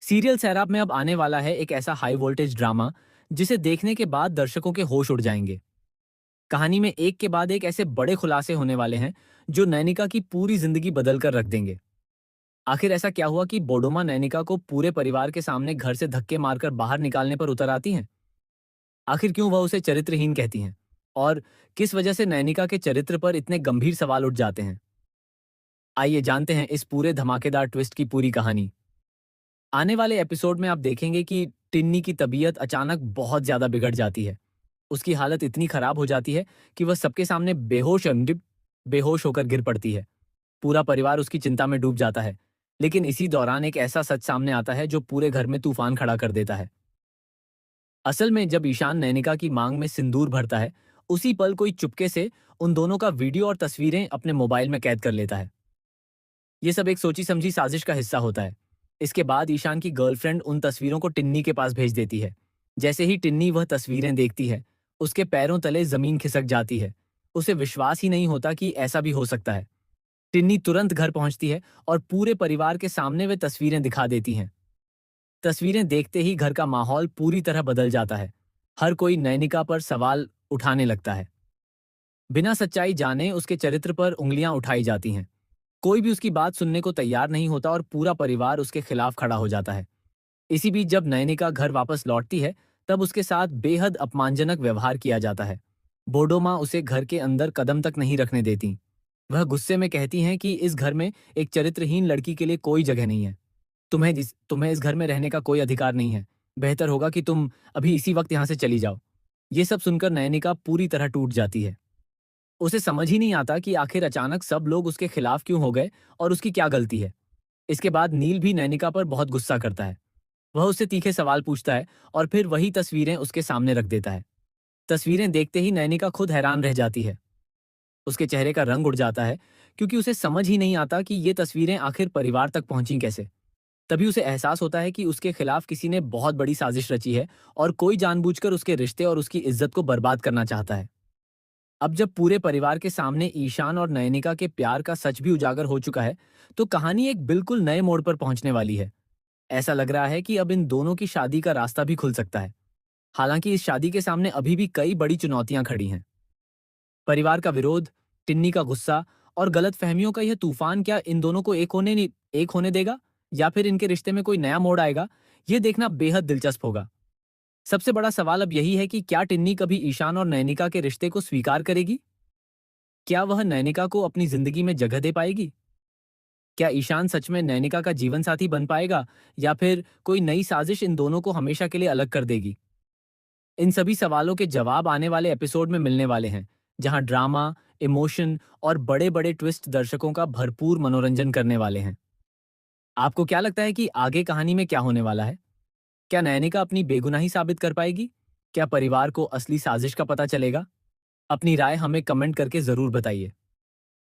Serial सैराब में अब आने वाला है एक ऐसा हाई वोल्टेज ड्रामा जिसे देखने के बाद दर्शकों के होश उड़ जाएंगे। कहानी में एक के बाद एक ऐसे बड़े खुलासे होने वाले हैं जो नैनिका की पूरी जिंदगी बदल कर रख देंगे। आखिर ऐसा क्या हुआ कि बोडोमा नैनिका को पूरे परिवार के सामने घर से धक्के मारकर बाहर निकालने पर उतर आती हैं? आखिर क्यों वह उसे चरित्रहीन कहती हैं? और किस वजह से नैनिका के चरित्र पर इतने गंभीर सवाल उठ जाते हैं? आइए जानते हैं इस पूरे धमाकेदार ट्विस्ट की पूरी कहानी। आने वाले एपिसोड में आप देखेंगे कि टिन्नी की तबीयत अचानक बहुत ज्यादा बिगड़ जाती है। उसकी हालत इतनी खराब हो जाती है कि वह सबके सामने बेहोश होकर गिर पड़ती है। पूरा परिवार उसकी चिंता में डूब जाता है। लेकिन इसी दौरान एक ऐसा सच सामने आता है जो पूरे घर में तूफान खड़ा कर देता है। असल में जब ईशान नैनिका की मांग में सिंदूर भरता है, उसी पल कोई चुपके से उन दोनों का वीडियो और तस्वीरें अपने मोबाइल में कैद कर लेता है। ये सब एक सोची समझी साजिश का हिस्सा होता है। इसके बाद ईशान की गर्लफ्रेंड उन तस्वीरों को टिन्नी के पास भेज देती है। जैसे ही टिन्नी वह तस्वीरें देखती है, उसके पैरों तले जमीन खिसक जाती है। उसे विश्वास ही नहीं होता कि ऐसा भी हो सकता है। टिन्नी तुरंत घर पहुंचती है और पूरे परिवार के सामने वे तस्वीरें दिखा देती हैं। तस्वीरें देखते ही घर का माहौल पूरी तरह बदल जाता है। हर कोई नैनिका पर सवाल उठाने लगता है। बिना सच्चाई जाने उसके चरित्र पर उंगलियां उठाई जाती हैं। कोई भी उसकी बात सुनने को तैयार नहीं होता और पूरा परिवार उसके खिलाफ खड़ा हो जाता है। इसी बीच जब नयनिका घर वापस लौटती है, तब उसके साथ बेहद अपमानजनक व्यवहार किया जाता है। बोडो माँ उसे घर के अंदर कदम तक नहीं रखने देती। वह गुस्से में कहती हैं कि इस घर में एक चरित्रहीन लड़की के लिए कोई जगह नहीं है। तुम्हें इस घर में रहने का कोई अधिकार नहीं है। बेहतर होगा कि तुम अभी इसी वक्त यहाँ से चली जाओ। ये सब सुनकर नयनिका पूरी तरह टूट जाती है। उसे समझ ही नहीं आता कि आखिर अचानक सब लोग उसके खिलाफ क्यों हो गए और उसकी क्या गलती है। इसके बाद नील भी नैनिका पर बहुत गुस्सा करता है। वह उससे तीखे सवाल पूछता है और फिर वही तस्वीरें उसके सामने रख देता है। तस्वीरें देखते ही नैनिका खुद हैरान रह जाती है। उसके चेहरे का रंग उड़ जाता है क्योंकि उसे समझ ही नहीं आता कि ये तस्वीरें आखिर परिवार तक पहुंची कैसे। तभी उसे एहसास होता है कि उसके खिलाफ किसी ने बहुत बड़ी साजिश रची है और कोई जानबूझकर उसके रिश्ते और उसकी इज्जत को बर्बाद करना चाहता है। अब जब पूरे परिवार के सामने ईशान और नयनिका के प्यार का सच भी उजागर हो चुका है, तो कहानी एक बिल्कुल नए मोड़ पर पहुंचने वाली है। ऐसा लग रहा है कि अब इन दोनों की शादी का रास्ता भी खुल सकता है। हालांकि इस शादी के सामने अभी भी कई बड़ी चुनौतियां खड़ी हैं। परिवार का विरोध, टिन्नी का गुस्सा और गलतफहमियों का यह तूफान क्या इन दोनों को एक होने देगा या फिर इनके रिश्ते में कोई नया मोड़ आएगा? ये देखना बेहद दिलचस्प होगा। सबसे बड़ा सवाल अब यही है कि क्या टिन्नी कभी ईशान और नयनिका के रिश्ते को स्वीकार करेगी? क्या वह नैनिका को अपनी जिंदगी में जगह दे पाएगी? क्या ईशान सच में नैनिका का जीवन साथी बन पाएगा या फिर कोई नई साजिश इन दोनों को हमेशा के लिए अलग कर देगी? इन सभी सवालों के जवाब आने वाले एपिसोड में मिलने वाले हैं, जहां ड्रामा, इमोशन और बड़े-बड़े ट्विस्ट दर्शकों का भरपूर मनोरंजन करने वाले हैं। आपको क्या लगता है कि आगे कहानी में क्या होने वाला है? क्या नैनिका अपनी बेगुनाही साबित कर पाएगी? क्या परिवार को असली साजिश का पता चलेगा? अपनी राय हमें कमेंट करके जरूर बताइए।